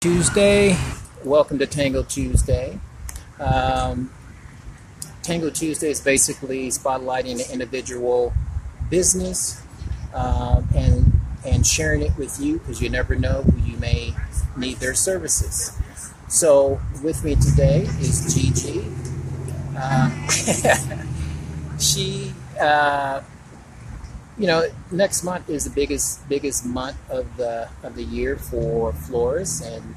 Tuesday. Welcome to Tango Tuesday. Um, Tango Tuesday is basically spotlighting an individual business and sharing it with you because you never know who you may need their services. So with me today is Gigi. She, next month is the biggest month of the year for florists and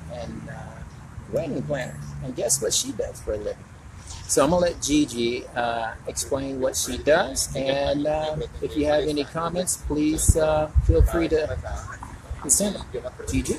wedding planners. And guess what she does for a living? So I'm gonna let Gigi explain what she does. And if you have any comments, please feel free to send them. Gigi.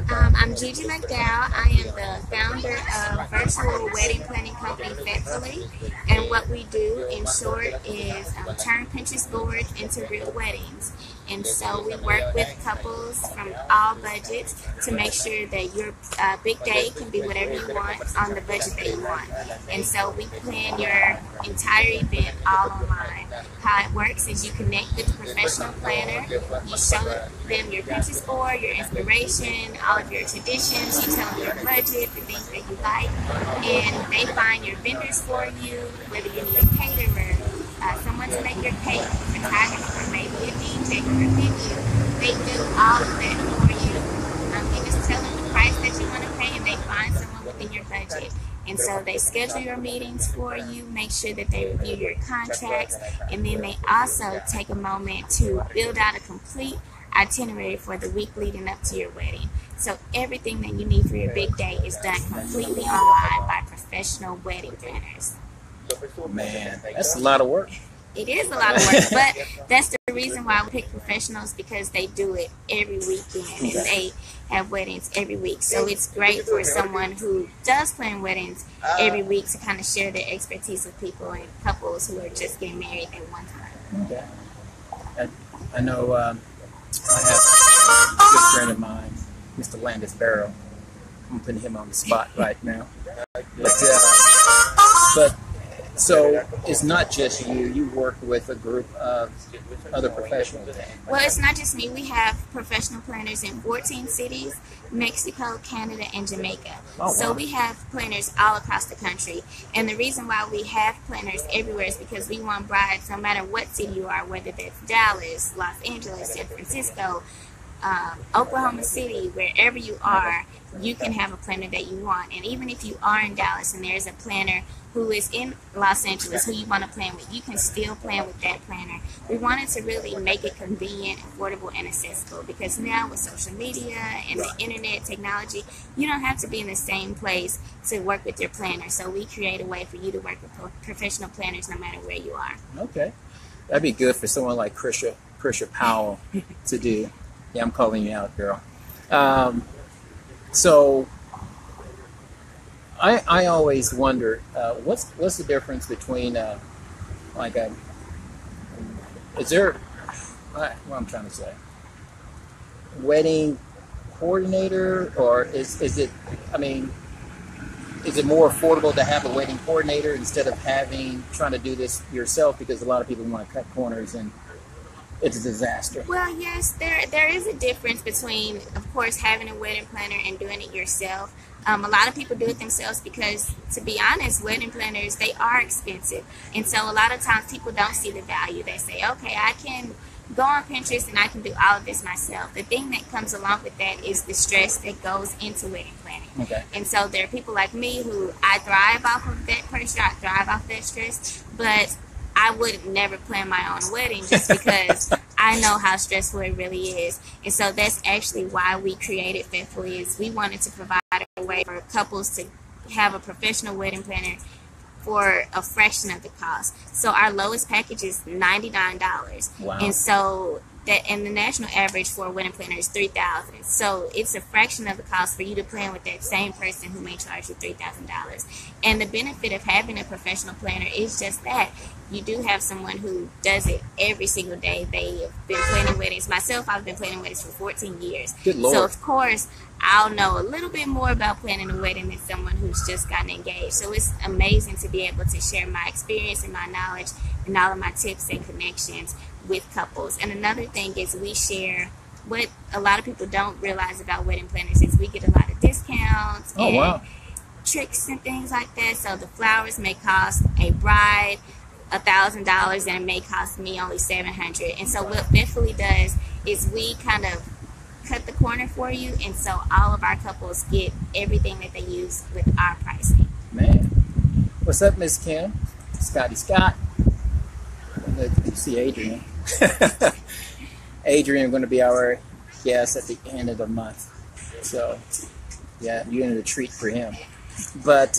I'm Gigi McDowell. I am the founder of virtual wedding planning company Fitfully, and what we do in short is turn Pinterest boards into real weddings. And so we work with couples from all budgets to make sure that your big day can be whatever you want on the budget that you want. And so we plan your entire event all online. How it works is you connect with a professional planner, you show them your Pinterest board, your inspiration, all of your traditions, you tell them your budget, the things that you like, and they find your vendors for you, whether you need a caterer, someone to make your cake, photographer, maybe a DJ or a venue. They do all of that for you. You just tell them the price that you want to pay and they find someone within your budget. And so they schedule your meetings for you, make sure that they review your contracts, and then they also take a moment to build out a complete itinerary for the week leading up to your wedding. So everything that you need for your big day is done completely online by professional wedding planners. Man, that's a lot of work. It is a lot of work, but that's the reason why we pick professionals, because they do it every weekend and they have weddings every week. So it's great for someone who does plan weddings every week to kind of share their expertise with people and couples who are just getting married at one time. Okay. I know I have a good friend of mine, Mr. Landis Barrow. I'm putting him on the spot right now. But so it's not just you. You work with a group of other professionals. Well, it's not just me. We have professional planners in 14 cities, Mexico, Canada, and Jamaica. Oh, wow. So we have planners all across the country. And the reason why we have planners everywhere is because we want brides, no matter what city you are, whether that's Dallas, Los Angeles, San Francisco, Oklahoma City, wherever you are, you can have a planner that you want. And even if you are in Dallas and there's a planner who is in Los Angeles who you want to plan with, you can still plan with that planner. We wanted to really make it convenient, affordable, and accessible, because now with social media and the internet technology, you don't have to be in the same place to work with your planner. So we create a way for you to work with professional planners no matter where you are. Okay. That'd be good for someone like Krisha Powell to do. Yeah, I'm calling you out, girl. So I always wonder what's the difference between is there what I'm trying to say, wedding coordinator, or is it is it more affordable to have a wedding coordinator instead of trying to do this yourself, because a lot of people want to cut corners and it's a disaster? Well, yes, there is a difference between, of course, having a wedding planner and doing it yourself. A lot of people do it themselves because, to be honest, wedding planners, they are expensive. And so a lot of times people don't see the value. They say, okay, I can go on Pinterest and I can do all of this myself. The thing that comes along with that is the stress that goes into wedding planning. Okay. And so there are people like me who I thrive off of that pressure, I thrive off that stress, but I would never plan my own wedding just because I know how stressful it really is. And so that's actually why we created Fitfully, is we wanted to provide a way for couples to have a professional wedding planner for a fraction of the cost. So our lowest package is $99. Wow. And so and the national average for a wedding planner is $3,000. So it's a fraction of the cost for you to plan with that same person who may charge you $3,000. And the benefit of having a professional planner is just that. You do have someone who does it every single day. They have been planning weddings. Myself, I've been planning weddings for 14 years. Good Lord. So, of course, I'll know a little bit more about planning a wedding than someone who's just gotten engaged. So it's amazing to be able to share my experience and my knowledge and all of my tips and connections with couples. And another thing is we share what a lot of people don't realize about wedding planners is we get a lot of discounts Oh, and wow. tricks and things like that. So the flowers may cost a bride $1,000 and it may cost me only $700. And so what Fitfully does is we kind of cut the corner for you, and so all of our couples get everything that they use with our pricing. Man. What's up, Miss Kim? Scotty Scott. You see Adrian. Adrian going to be our guest at the end of the month. So, yeah, you're in a treat for him. But,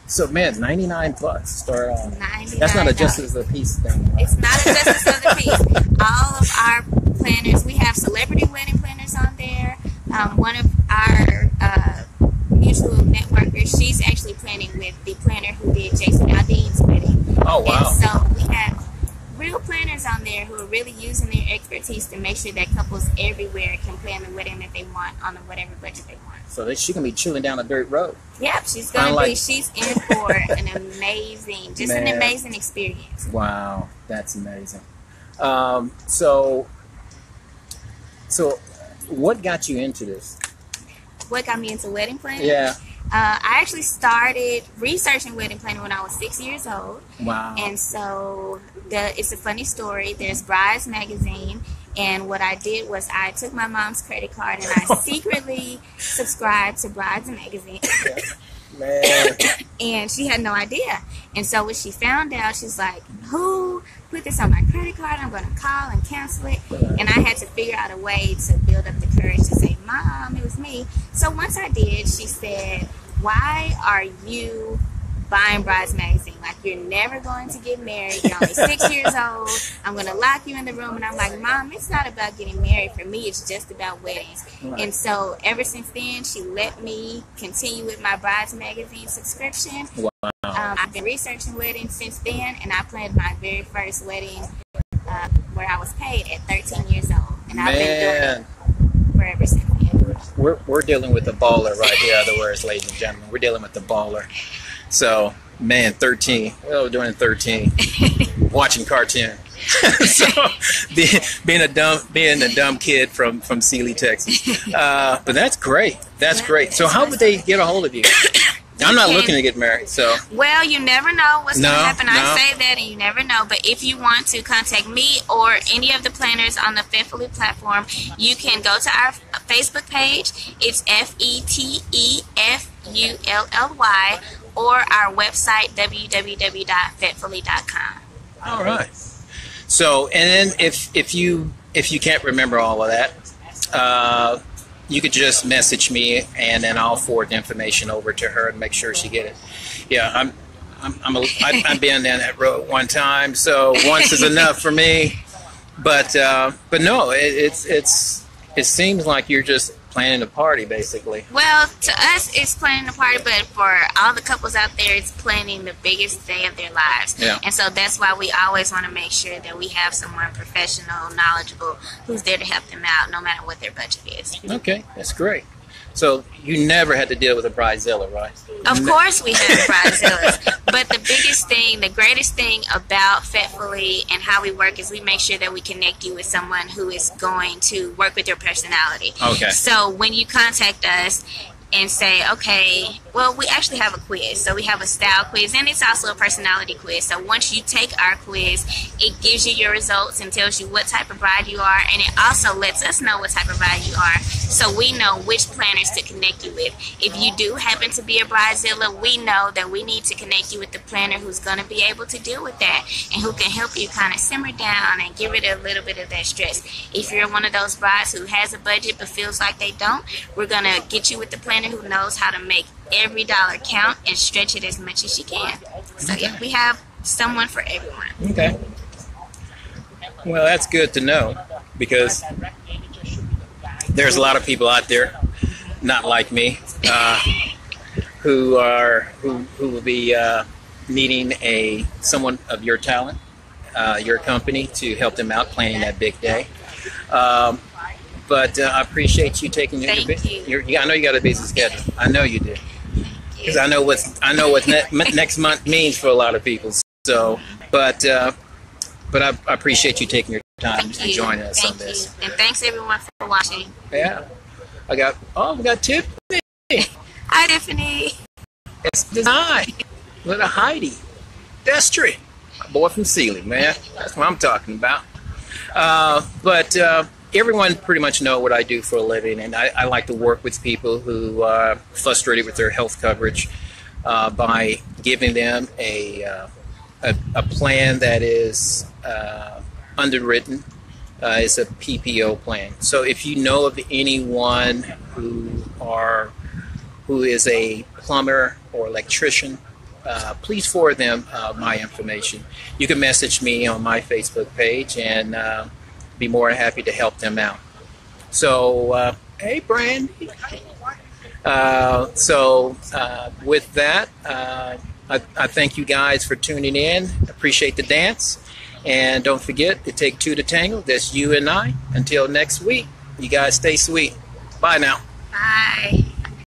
so man, $99 start on. $99. That's not a justice of the piece thing. Right? It's not a justice of the piece. All of our planners, we have celebrity wedding planners on there. One of our mutual networkers, she's actually planning with the planner who did Jason Aldean's wedding. Oh, wow. And so we have real planners on there who are really using their expertise to make sure that couples everywhere can plan the wedding that they want on whatever budget they want. So she can be chilling down a dirt road. Yep, she's in for an amazing experience. Wow, that's amazing. So what got you into this? What got me into wedding planning? Yeah. I actually started researching wedding planning when I was 6 years old. Wow. And so it's a funny story. There's Brides Magazine. And what I did was I took my mom's credit card and I secretly subscribed to Brides Magazine. Man. And she had no idea. And so when she found out, she's like, who put this on my credit card? I'm going to call and cancel it. And I had to figure out a way to build up the courage to say, Mom, it was me. So once I did, she said, why are you buying Brides Magazine? Like, you're never going to get married. You're only 6 years old. I'm going to lock you in the room. And I'm like, Mom, it's not about getting married. For me, it's just about weddings. Right. And so ever since then, she let me continue with my Brides Magazine subscription. Wow. I've been researching weddings since then, and I planned my very first wedding where I was paid at 13 years old. And I've been doing it forever since then. We're dealing with a baller right here, other words, ladies and gentlemen. We're dealing with the baller. So, man, 13. What was I doing at 13? Watching cartoon. So, being a dumb kid from Sealy, Texas. But that's great. That's great. So, how would they get a hold of you? I'm not looking to get married, so. Well, you never know what's going to happen. I say that, and you never know. But if you want to contact me or any of the planners on the Fitfully platform, you can go to our Facebook page. It's FETEFULLY, or our website, www.fitfully.com. All right. So, and then if you can't remember all of that, you could just message me, and then I'll forward the information over to her and make sure she get it. Yeah, I've been down that road one time, so once is enough for me. But no, it seems like you're just planning a party, basically. Well, to us, it's planning a party, but for all the couples out there, it's planning the biggest day of their lives. Yeah. And so that's why we always want to make sure that we have someone professional, knowledgeable, who's there to help them out, no matter what their budget is. Okay, that's great. So you never had to deal with a bridezilla, right? Of course we have bridezillas. But the biggest thing, the greatest thing about Fitfully and how we work is we make sure that we connect you with someone who is going to work with your personality. Okay. So when you contact us and say, okay, well, we actually have a quiz. So we have a style quiz, and it's also a personality quiz. So once you take our quiz, it gives you your results and tells you what type of bride you are, and it also lets us know what type of bride you are, so we know which planners to connect you with. If you do happen to be a bridezilla, we know that we need to connect you with the planner who's going to be able to deal with that and who can help you kind of simmer down and get rid of a little bit of that stress. If you're one of those brides who has a budget but feels like they don't, we're going to get you with the planner who knows how to make every dollar count and stretch it as much as she can. So yeah, we have someone for everyone. Okay. Well, that's good to know, because there's a lot of people out there, not like me, who will be needing someone of your talent, your company, to help them out planning that big day. But I appreciate you taking your I know you got a busy schedule. I know you do, because I know what next month means for a lot of people. So, but I appreciate you taking your time and joining us on this. And thanks everyone for watching. Yeah, we got tips. Hi, Tiffany. It's Design. Little Heidi. Destry. My boy from Sealy, man. That's what I'm talking about. But everyone pretty much know what I do for a living, and I like to work with people who are frustrated with their health coverage by giving them a plan that is underwritten. It's a PPO plan. So if you know of anyone who is a plumber or electrician, please forward them my information. You can message me on my Facebook page and be more than happy to help them out. So, hey, Brandy. With that, I thank you guys for tuning in. Appreciate the dance. And don't forget to take two to tango. That's you and I. Until next week, you guys stay sweet. Bye now. Bye.